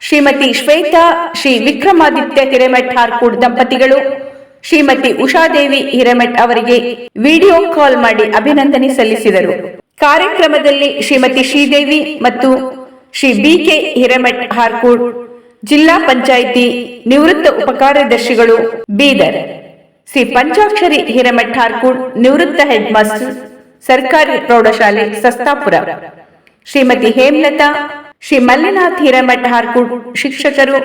Speaker 2: ಶ್ರೀಮತಿ ಶ್ವೇತಾ ಶ್ರೀ ವಿಕ್ರಮಾದಿತ್ಯ ಹಿರೇಮಠ್ ಹಾರ್ಕೂಡ್ ದಂಪತಿಗಳು ಶ್ರೀಮತಿ ಉಷಾದೇವಿ ಹಿರೇಮಠ್ ಅವರಿಗೆ ವಿಡಿಯೋ ಕಾಲ್ ಮಾಡಿ ಅಭಿನಂದನೆ ಸಲ್ಲಿಸಿದರು. ಕಾರ್ಯಕ್ರಮದಲ್ಲಿ ಶ್ರೀಮತಿ ಶ್ರೀದೇವಿ ಮತ್ತು ಶ್ರೀ ಬಿಕೆ ಹಿರೇಮಠ್ ಹಾರ್ಕೂಡ್, ಜಿಲ್ಲಾ ಪಂಚಾಯಿತಿ ನಿವೃತ್ತ ಉಪಕಾರ್ಯದರ್ಶಿಗಳು ಬೀದರ್, ಶ್ರೀ ಪಂಚಾಕ್ಷರಿ ಹಿರೇಮಠ್ ಹಾರ್ಕೂಡ್, ನಿವೃತ್ತ ಹೆಡ್ ಮಾಸ್ಟರ್, ಸರ್ಕಾರಿ ಪ್ರೌಢಶಾಲೆ ಸಸ್ತಾಪುರ, ಶ್ರೀಮತಿ ಹೇಮಲತಾ, ಶ್ರೀ ಮಲ್ಲಿನಾಥ್ ಹಿರೇಮಠ್ ಹಾರ್ಕೂಡ್, ಶಿಕ್ಷಕರು,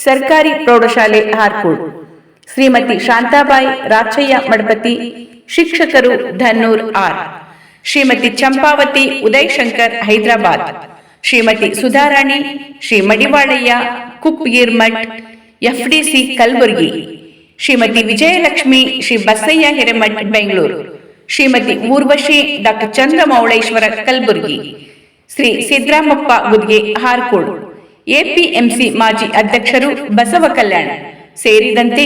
Speaker 2: ಸರ್ಕಾರಿ ಪ್ರೌಢಶಾಲೆ ಹಾರ್ಕೂಡ್, ಶ್ರೀಮತಿ ಶಾಂತಾಬಾಯಿ ರಾಚಯ್ಯ ಮಡಪತಿ, ಶಿಕ್ಷಕರು, Dhannur R, Shrimati Champavati Uday Shankar, Hyderabad, Shrimati Sudharani, Shri Madivalayya, Kupgirmath, FDC Kalaburagi, Shrimati Vijayalakshmi, Shri Basayya Hiremath, Bengaluru, Shrimati Urvashi, doctor Chandramouleshwara, Kalaburagi, Shri Siddaramappa Gudge, Harkod, APMC ಮಾಜಿ ಅಧ್ಯಕ್ಷರು, ಬಸವ ಕಲ್ಯಾಣ ಸೇರಿದಂತೆ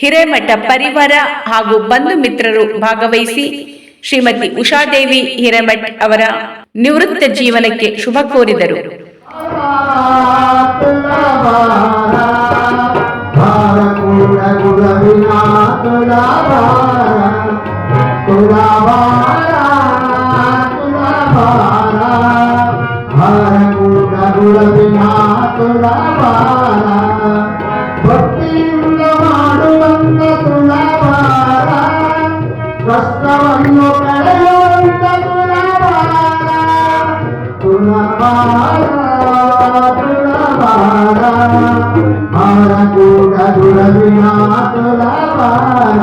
Speaker 2: ಹಿರೇಮಠ ಪರಿವಾರ ಹಾಗೂ ಬಂಧು ಮಿತ್ರರು ಭಾಗವಹಿಸಿ ಶ್ರೀಮತಿ ಉಷಾದೇವಿ ಹಿರೇಮಠ್ ಅವರ ನಿವೃತ್ತ ಜೀವನಕ್ಕೆ ಶುಭ ಕೋರಿದರು.
Speaker 5: ಕಷ್ಟವನ್ನು ಕಳೆಯುವಂತ ತುಳಬಾರ ತುಳಬಾರ ತುಳಬಾರ ಅವರ ಕೂಡ ದುರವಿನ ತುಳಬಾರ.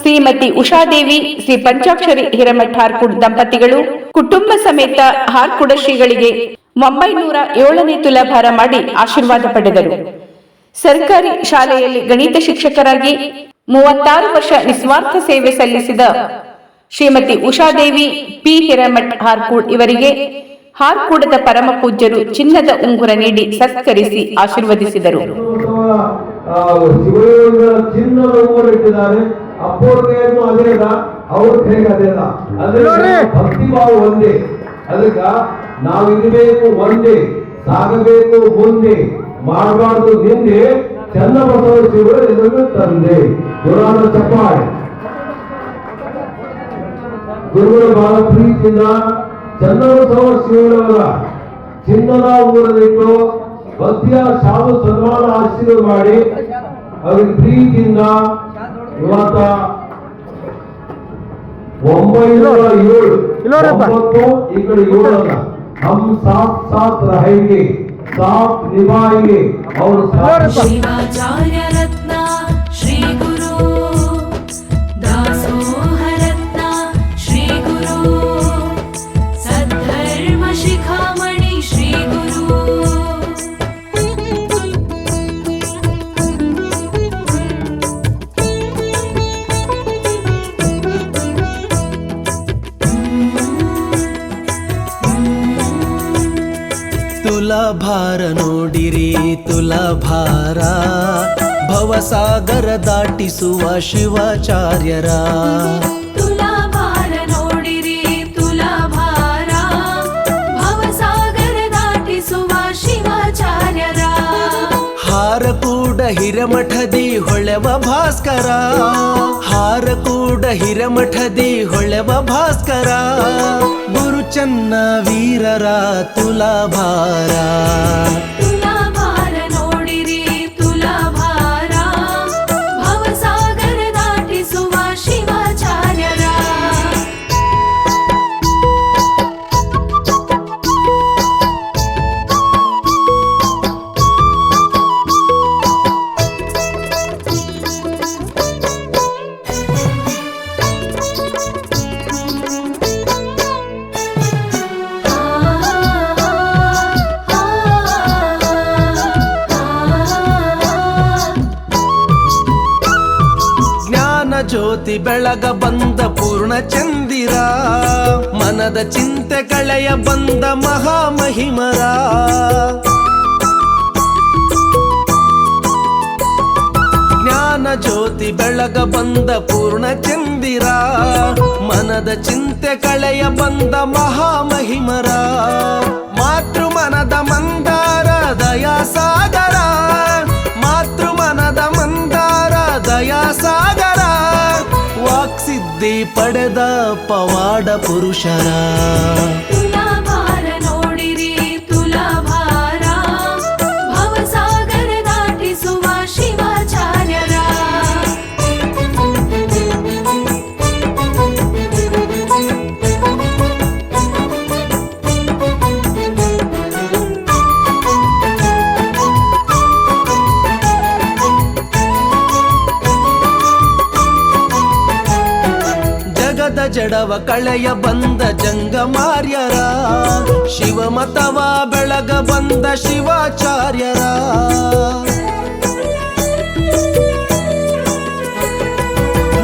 Speaker 2: ಶ್ರೀಮತಿ ಉಷಾದೇವಿ, ಶ್ರೀ ಪಂಚಾಕ್ಷರಿ ಹಿರೇಮಠ್ ಹಾರ್ಕೂಡ್ ದಂಪತಿಗಳು ಕುಟುಂಬ ಸಮೇತ ಹಾರ್ಕೂಡ ಶ್ರೀಗಳಿಗೆ 907ನೇ ತುಲಾಭಾರ ಮಾಡಿ ಆಶೀರ್ವಾದ ಪಡೆದರು. ಸರ್ಕಾರಿ ಶಾಲೆಯಲ್ಲಿ ಗಣಿತ ಶಿಕ್ಷಕರಾಗಿ 36 ವರ್ಷ ನಿಸ್ವಾರ್ಥ ಸೇವೆ ಸಲ್ಲಿಸಿದ ಶ್ರೀಮತಿ ಉಷಾದೇವಿ ಪಿ ಹಿರೇಮಠ್ ಹಾರ್ಕೂಡ್ ಇವರಿಗೆ ಹಾರ್ಕೂಡದ ಪರಮ ಪೂಜ್ಯರು ಚಿನ್ನದ ಉಂಗುರ ನೀಡಿ ಸತ್ಕರಿಸಿ ಆಶೀರ್ವದಿಸಿದರು.
Speaker 3: ಚಿನ್ನದ ಉಂಗುರ ಇಟ್ಟಿದ್ದಾರೆ. ಅಪ್ಪವ್ರ ಕೈಯನ್ನು ಅದೇದ, ಅವ್ರ ಕೈಗೆ ಅದೇದ. ಅಂದ್ರೆ ಭಕ್ತಿ ಭಾವ ಒಂದೇ. ಅದಕ್ಕ ನಾವಿರಬೇಕು ಒಂದೇ, ಸಾಗಬೇಕು ಮುಂದೆ, ಮಾಡಬಾರ್ದು ನಿಂದೆ, ಚನ್ನಬಸವ ಶಿವರು ಎದುರು ತಂದೆ. ಗುರುಗಳ ಚಪ್ಪಾಳೆ. ಗುರುಗಳು ಬಹಳ ಪ್ರೀತಿಯಿಂದ ಚನ್ನಬಸವ ಶಿವರವರ ಚಿನ್ನದ ಉಂಗುರದಿಟ್ಟು ಭಕ್ತಿಯ ಸಾಧು ಸನ್ಮಾನ ಆಶೀರ್ವಾದ ಮಾಡಿ ಅವ್ರಿಗೆ ಪ್ರೀತಿಯಿಂದ ಇವತ್ತ 907 ಈ ಕಡೆ 7 ಅಲ್ಲ, ಹಮ್ ಸಾಥ್ ಸಾಥ್ रहेंगे, साथ निभाएंगे और
Speaker 7: शिवाचार्य रत्न श्री गुरु दासोह रत्न श्री गुरु सद्धर्म शिखामणि श्री गुरु
Speaker 8: ತುಲಾಭಾರ ನೋಡಿರಿ ತುಲಾಭಾರ, ಭವಸಾಗರ ದಾಟಿಸುವ ಶಿವಾಚಾರ್ಯರ.
Speaker 7: ತುಲಾಭಾರ ನೋಡಿರಿ ತುಲಾಭಾರ,
Speaker 8: ಹಿರಮಠದಿ ಹೊಳೆವ ಭಾಸ್ಕರ, ಹಾರ ಕೂಡ ಹಿರಮಠದಿ ಹೊಳೆವ ಭಾಸ್ಕರ, ಗುರುಚನ್ನ ವೀರರ ತುಲಾಭಾರ.
Speaker 7: ತುಲಾಭಾರ ನೋಡಿರಿ ತುಲಾಭಾರ, ಭವಸಾಗರ ದಾಟಿಸುವ ಶಿವಾಚಾರ್ಯರ.
Speaker 8: ಜ್ಯೋತಿ ಬೆಳಗ ಬಂದ ಪೂರ್ಣ ಚಂದಿರ, ಮನದ ಚಿಂತೆ ಕಳೆಯ ಬಂದ ಮಹಾಮಹಿಮರ. ಜ್ಞಾನ ಜ್ಯೋತಿ ಬೆಳಗ ಬಂದ ಪೂರ್ಣ ಚಂದಿರ, ಮನದ ಚಿಂತೆ ಕಳೆಯ ಬಂದ ಮಹಾಮಹಿಮರ. ಮಾತೃ ಮನದ ಮಂದಾರ ದಯಾ ಸಾಗರ, ಮಾತೃ ಮನದ ಮಂದಾರ ದಯಾ ಸಾಗರ, ವಾಕ್ಸಿದ್ಧಿ ಪಡೆದ ಪವಾಡ ಪುರುಷರ.
Speaker 7: ತುಲಾಭಾರ ನೋಡಿರಿ ತುಲಾಭಾರ, ಭವಸಾಗರ ದಾಟಿಸುವ ಶಿವಾಚಾರ್ಯರ.
Speaker 8: ಜಡವ ಕಳೆಯ ಬಂದ ಜಂಗಮಾರ್ಯರ, ಶಿವಮತವ ಬೆಳಗ ಬಂದ ಶಿವಾಚಾರ್ಯರ.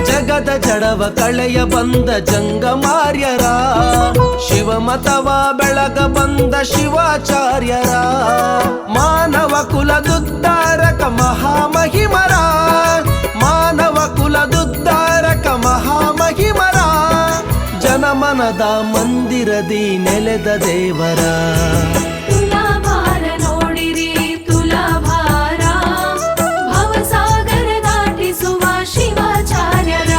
Speaker 8: ಜಗದ ಜಡವ ಕಳೆಯ ಬಂದ ಜಂಗಮಾರ್ಯರ, ಶಿವಮತವ ಬೆಳಗ ಬಂದ ಶಿವಾಚಾರ್ಯರ. ಮಾನವ ಕುಲದುದ್ಧಾರಕ ಮಹಾಮಹಿಮರ, ಮಾನವ ಕುಲದುದ್ಧಾರಕ ಮಹಾಮಹಿಮರ. ಜನಮನದ ಮಂದಿರದಿ ನೆಲೆದ ದೇವರ.
Speaker 7: ತುಲಾಭಾರ ನೋಡಿರಿ ತುಲಾಭಾರ, ಭವಸಾಗರ ದಾಟಿಸುವ ಶಿವಾಚಾರ್ಯರ.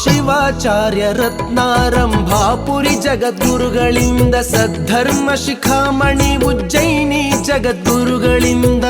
Speaker 8: ಶಿವಾಚಾರ್ಯ ರತ್ನಾರಂಭಾಪುರಿ ಜಗದ್ಗುರುಗಳಿಂದ, ಸದ್ಧರ್ಮ ಶಿಖಾಮಣಿ ಉಜ್ಜಯಿನಿ ಜಗದ್ಗುರುಗಳಿಂದ.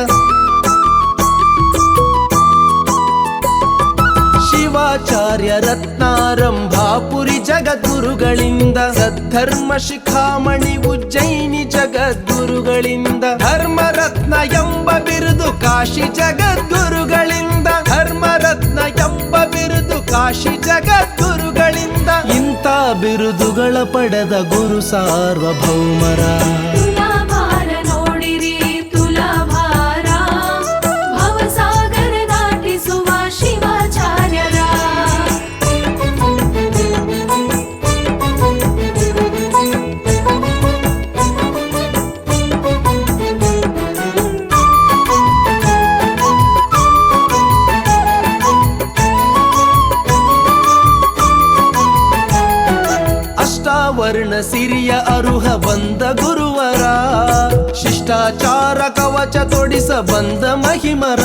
Speaker 8: ಶಿವಾಚಾರ್ಯ ರತ್ನಾರಂಭಾಪುರಿ ಜಗದ್ಗುರುಗಳಿಂದ, ಸದ್ಧರ್ಮ ಶಿಖಾಮಣಿ ಉಜ್ಜಯಿನಿ ಜಗದ್ಗುರುಗಳಿಂದ. ಧರ್ಮರತ್ನ ಎಂಬ ಬಿರುದು ಕಾಶಿ ಜಗದ್ಗುರುಗಳಿಂದ, ಧರ್ಮರತ್ನ ಎಂಬ ಬಿರುದು ಕಾಶಿ ಜಗದ್ಗುರುಗಳಿಂದ. ಇಂಥ ಬಿರುದುಗಳ ಪಡೆದ ಗುರು ಸಾರ್ವಭೌಮರ.
Speaker 7: ತುಲಾಭಾರ ನೋಡಿರಿ ತುಲಾಭಾರ, ಭವಸಾಗರ ದಾಟಿಸುವ ಶಿವಾಚಾರ್ಯರ.
Speaker 8: ವರ್ಣ ಸಿರಿಯ ಅರುಹ ಬಂದ ಗುರುವರ, ಶಿಷ್ಟಾಚಾರ ಕವಚ ತೊಡಿಸ ಬಂದ ಮಹಿಮರ.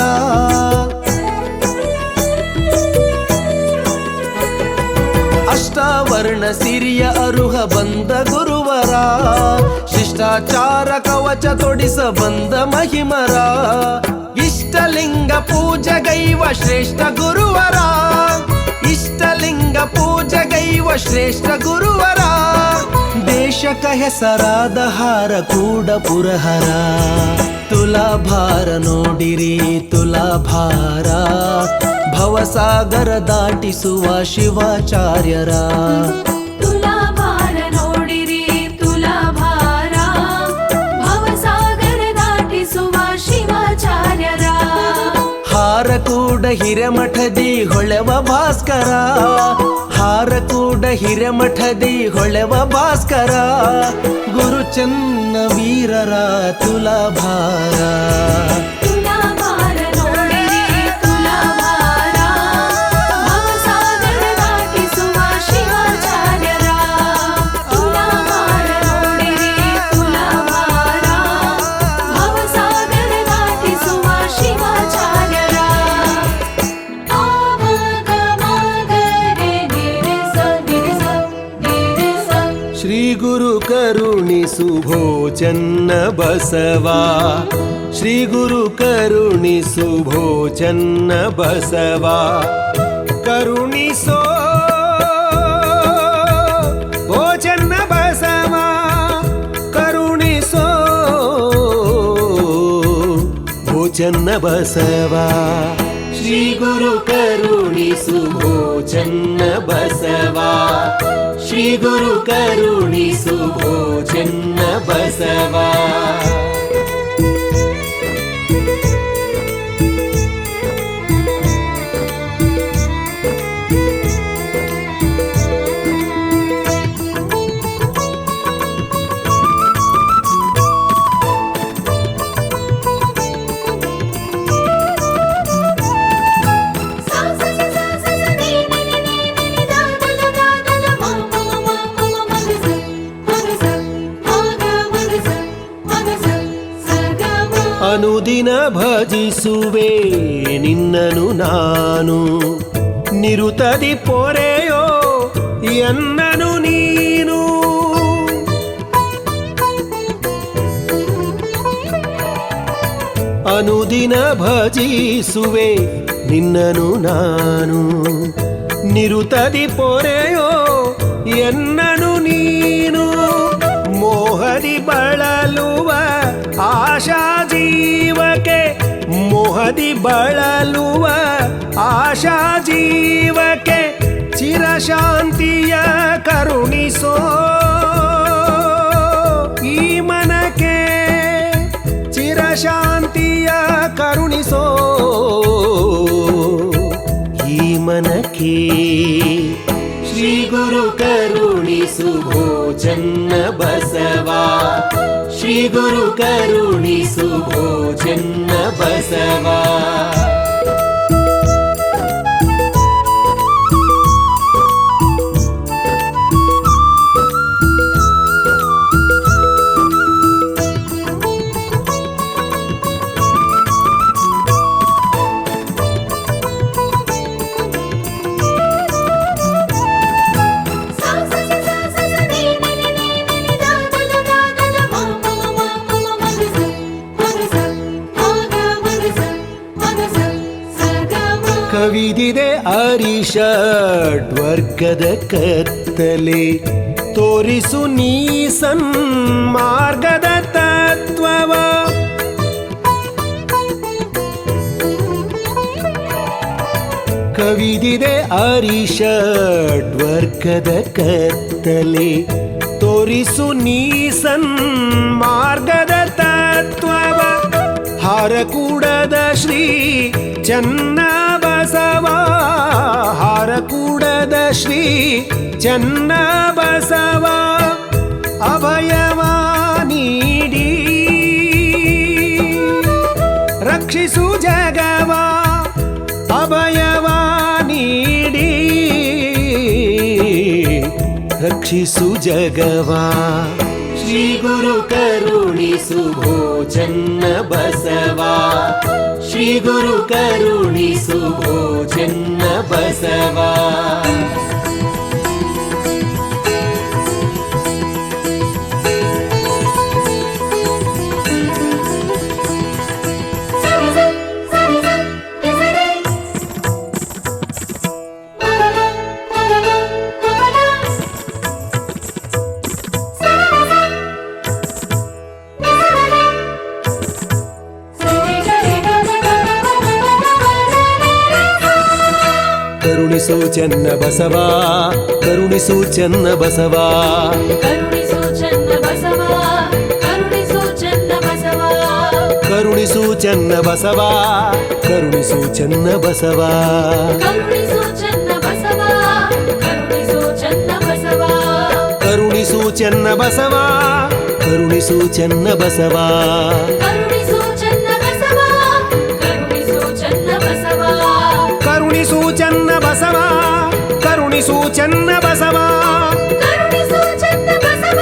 Speaker 8: ಅಷ್ಟಾವರ್ಣ ಸಿರಿಯ ಅರುಹ ಬಂದ ಗುರುವರ, ಶಿಷ್ಟಾಚಾರ ಕವಚ ತೊಡಿಸ ಬಂದ ಮಹಿಮರ. ಇಷ್ಟಲಿಂಗ ಪೂಜೆಗೈವ ಶ್ರೇಷ್ಠ ಗುರುವರ, ಇಷ್ಟಲಿಂಗ ಪೂಜೆಗೈವ ಶ್ರೇಷ್ಠ ಗುರುವರ. ದೇಶಕ ಹೆಸರಾದ ಹಾರ ಕೂಡ ಪುರಹರ. ತುಲಾಭಾರ ನೋಡಿರಿ ತುಲಾಭಾರ, ಭವಸಾಗರ ದಾಟಿಸುವ ಶಿವಾಚಾರ್ಯರ.
Speaker 7: ತುಲಾಭಾರ ನೋಡಿರಿ ತುಲಾಭಾರ, ಭವಸಾಗರ ದಾಟಿಸುವ ಶಿವಾಚಾರ್ಯರ.
Speaker 8: ಹಾರ ಕೂಡ ಹಿರೇಮಠದಿ ಹೊಳೆವ ಭಾಸ್ಕರ, ಹಾರಕೂಡ ಹಿರೇಮಠದಿ ಹೊಳೆವ ಭಾಸ್ಕರ, ಗುರು ಚನ್ನ ವೀರರ ತುಲಾಭಾರ.
Speaker 7: ತುಲಾಭಾರ ನೋಡಿರಿ ತುಲಾಭಾರ, ಭವಸಾಗರ ದಾಟಿಸುವ ಶಿವಾಚಾರ್ಯರ. ತುಲಾಭಾರ ನೋಡಿರಿ ತುಲಾಭಾರ, ಭವಸಾಗರ ದಾಟಿಸುವ ಶಿವಾಚಾರ್ಯರ.
Speaker 8: ಶ್ರೀ ಗುರು ಕರುಣಿಸು ಭೋಜನ್ನ ಬಸವ, ಶ್ರೀ ಗುರು ಕರುಣಿಸು ಭೋಜನ್ನ ಬಸವ, ಕರುಣಿಸೋ ಭೋಜನ್ನ ಬಸವ, ಕರುಣಿಸೋ ಭೋಜನ್ನ ಬಸವ. ಶ್ರೀ ಗುರು ಕರುಣಿಸು ಭೋಜನ್ನ ಬಸವ, ಶ್ರೀ ಗುರು ಕರುಣಿಸು ಭೋಜನ್ನ ಬಸವ. ಅನುದಿನ ಭಜಿಸುವೆ ನಿನ್ನನು ನಾನು, ನಿರುತದಿ ಪೊರೆಯೋ ಎನ್ನನು ನೀನು. ಅನುದಿನ ಭಜಿಸುವೆ ನಿನ್ನನು ನಾನು, ನಿರುತದಿ ಪೊರೆಯೋ ಎನ್ನನು ನೀನು. ಮೋಹದಿ ಬಳಲುವ ಆಶಾ ಜೀವಕ್ಕೆ, ಮೋಹದಿ ಬಳಲುವ ಆಶಾ ಜೀವಕ್ಕೆ, ಚಿರಶಾಂತಿಯ ಕರುಣಿಸೋ ಈ ಮನಕ್ಕೆ, ಚಿರಶಾಂತಿಯ ಕರುಣಿಸೋ ಈ ಮನಕ್ಕೆ. ಶ್ರೀ ಗುರು ಕರುಣಿಸು ಭೋಜನ್ನ ಬಸವ, ಶ್ರೀ ಗುರು ಕರುಣಿಸು ಭೋಜನ್ನ ಬಸವ. ಕವಿದಿದೆ ಅರಿಷಡ್ವರ್ಗದ ಕತ್ತಲೆ, ತೋರಿಸು ನೀ ಸನ್ಮಾರ್ಗದ ತತ್ವವ. ಕವಿದಿದೆ ಅರಿಷಡ್ವರ್ಗದ ಕತ್ತಲೆ, ತೋರಿಸು ನೀ ಸನ್ಮಾರ್ಗದ ತತ್ವವ. ಹಾರಕೂಡದ ಶ್ರೀ ಚನ್ನ ಬಸವ, ಹಾರಕೂಡದ ಶ್ರೀ ಚನ್ನ ಬಸವ, ಅಭಯವ ನೀಡಿ ರಕ್ಷಿಸು ಜಗವ, ಅಭಯವ ನೀಡಿ ರಕ್ಷಿಸು ಜಗವ. ಶ್ರೀ ಗುರು ಕರುಣಿಸು ಭೋಜನ್ನ ಬಸವ, ಶ್ರೀ ಗುರು ಕರುಣಿಸು ಭೋಜನ್ನ ಬಸವ. ಕರುಣಿಸು ಚನ್ನ ಬಸವ, ಕರುಣಿಸು ಚನ್ನ ಬಸವ,
Speaker 7: ಕರುಣಿಸು ಚನ್ನ ಬಸವ, ಕರುಣಿಸು ಚನ್ನ ಬಸವ.
Speaker 8: ಕರುಣಿಸು ಚೆನ್ನ ಬಸವ ಕರುಣಿಸು ಚೆನ್ನ ಬಸವ
Speaker 7: ಕರುಣಿಸು ಚೆನ್ನ ಬಸವ ಕರುಣಿಸು ಚೆನ್ನ ಬಸವ
Speaker 8: ಕರುಣಿಸು ಚೆನ್ನ ಬಸವ ಕರುಣಿಸು ಚೆನ್ನ ಬಸವ
Speaker 7: ಕರುಣಿಸು ಚೆನ್ನ ಬಸವ ಕರುಣಿಸು ಚೆನ್ನ ಬಸವ
Speaker 8: ಕರುಣಿಸು ಚೆನ್ನ ಬಸವ ಕರುಣಿಸು ಚೆನ್ನ ಬಸವ
Speaker 7: ಕರುಣಿಸು ಚೆನ್ನ ಬಸವ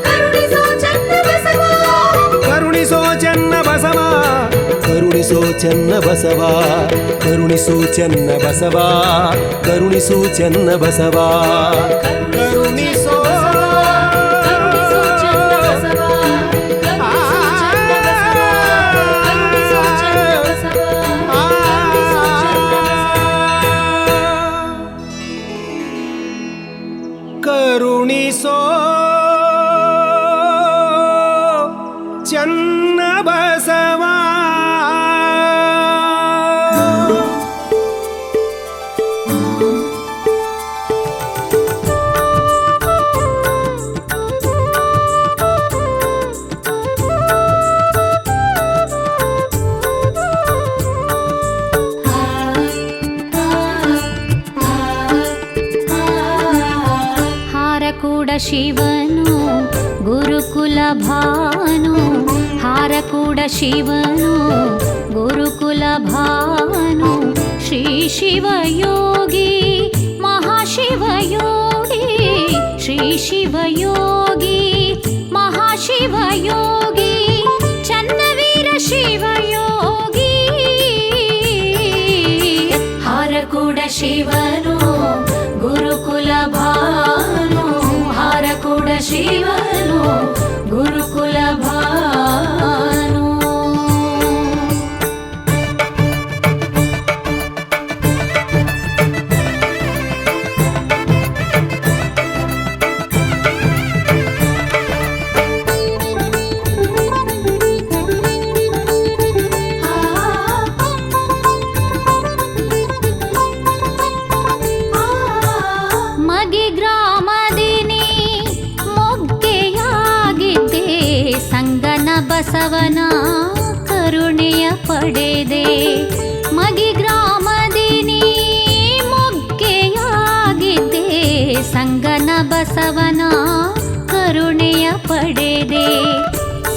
Speaker 7: ಕರುಣಿಸು ಚೆನ್ನ ಬಸವ
Speaker 8: ಕರುಣಿಸೋ ಚೆನ್ನ ಬಸವ ಕರುಣಿಸೋ ಚೆನ್ನ ಬಸವ ಕರುಣಿಸು ಚೆನ್ನ ಬಸವ ಕರುಣಿಸು ಚೆನ್ನ ಬಸವ ಕರುಣಿಸೋ
Speaker 7: ಕರುಣಿಸು ಚೆನ್ನ ಬಸವ ಕರುಣಿಸು ಚೆನ್ನ ಬಸವ ಕರುಣಿಸು ಚೆನ್ನ ಬಸವ ಕರುಣಿಸು ಚೆನ್ನ
Speaker 8: ಕರುಣಿಸೋ ಚೆನ್ನ ಬಸವ
Speaker 9: ಹಾರಕೂಡ ಶಿವನು ಗುರುಕುಲ ಭಾನು ಹಾರಕೂಡ ಶಿವನು ಗುರುಕುಲ ಭಾನು ಶ್ರೀ ಶಿವಯೋಗಿ ಮಹಾಶಿವಯೋಗಿ ಶ್ರೀ ಶಿವಯೋಗಿ ಮಹಾಶಿವಯೋಗಿ ಚನ್ನವೀರ ಶಿವಯೋಗಿ
Speaker 7: ಹಾರಕೂಡ ಶಿವನು ಗುರುಕುಲ ಭಾನು ಹಾರಕೂಡ ಶಿವನು ಗುರುಕುಲ ಭಾನು
Speaker 9: ಮಗಿ ಗ್ರಾಮದಿನಿ ಮೊಗ್ಗೆಯಾಗಿದ್ದೆ ಸಂಗನ ಬಸವನ ಕರುಣೆಯ ಪಡೆದೆ ಮಗಿ ಗ್ರಾಮದಿನಿ ಮೊಗ್ಗೆಯಾಗಿದ್ದೆ ಸಂಗನ ಬಸವನ ಕರುಣೆಯ ಪಡೆದೆ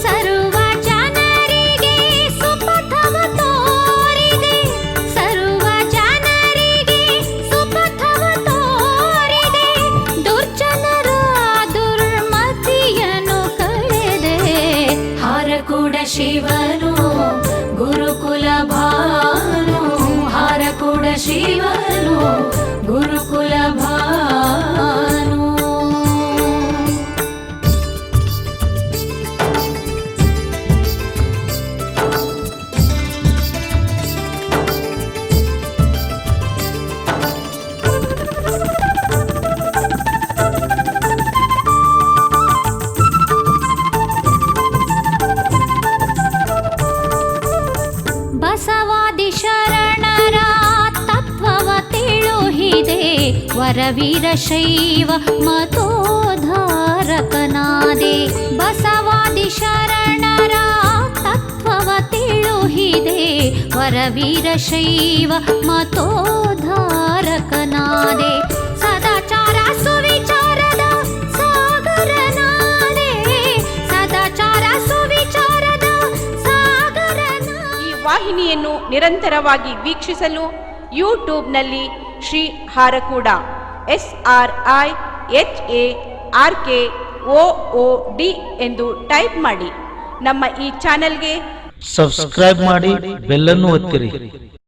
Speaker 9: ಸರ್ವ ಜನರಿಗೆ ಸುಪಥವ ತೋರಿದೆ ಸರ್ವ ಜನರಿಗೆ ಸುಪಥವ ತೋರಿದೆ ದುರ್ಜನರ ದುರ್ಮತಿಯನ್ನು ಕಳೆದೆ
Speaker 7: ಹಾರಕೂಡ ಶಿವನು ಗುರುಕುಲ ಭಾನು ಹಾರಕೂಡ ಶಿವನು ಗುರುಕುಲ ಭಾನು
Speaker 9: ಬಸವಾದಿ ಶರಣರ ತತ್ವವ ತಿಳುಹಿದೆ ವರವೀರ ಶೈವ ಮತೋದ್ಧಾರಕನಾದೆ ಬಸವಾದಿ ಶರಣರ ತತ್ವವ ತಿಳುಹಿದೆ ವರವೀರ ಶೈವ ಮತೋದ್ಧಾರಕನಾದೆ ಸದಾಚಾರ ಸುವಿಚಾರದ ಸಾಗರನಾದೆ ಸದಾಚಾರ ಸುವಿಚಾರದ
Speaker 2: ಈ ವಾಹಿನಿಯನ್ನು ನಿರಂತರವಾಗಿ ವೀಕ್ಷಿಸಲು ಯೂಟ್ಯೂಬ್ನಲ್ಲಿ ಶ್ರೀ ಹಾರಕೂಡ SRIHARKOOD ಎಂದು ಟೈಪ್ ಮಾಡಿ. ನಮ್ಮ ಈ ಚಾನೆಲ್ಗೆ
Speaker 10: ಸಬ್ಸ್ಕ್ರೈಬ್ ಮಾಡಿ ಬೆಲ್ ಅನ್ನು ಒತ್ತಿರಿ.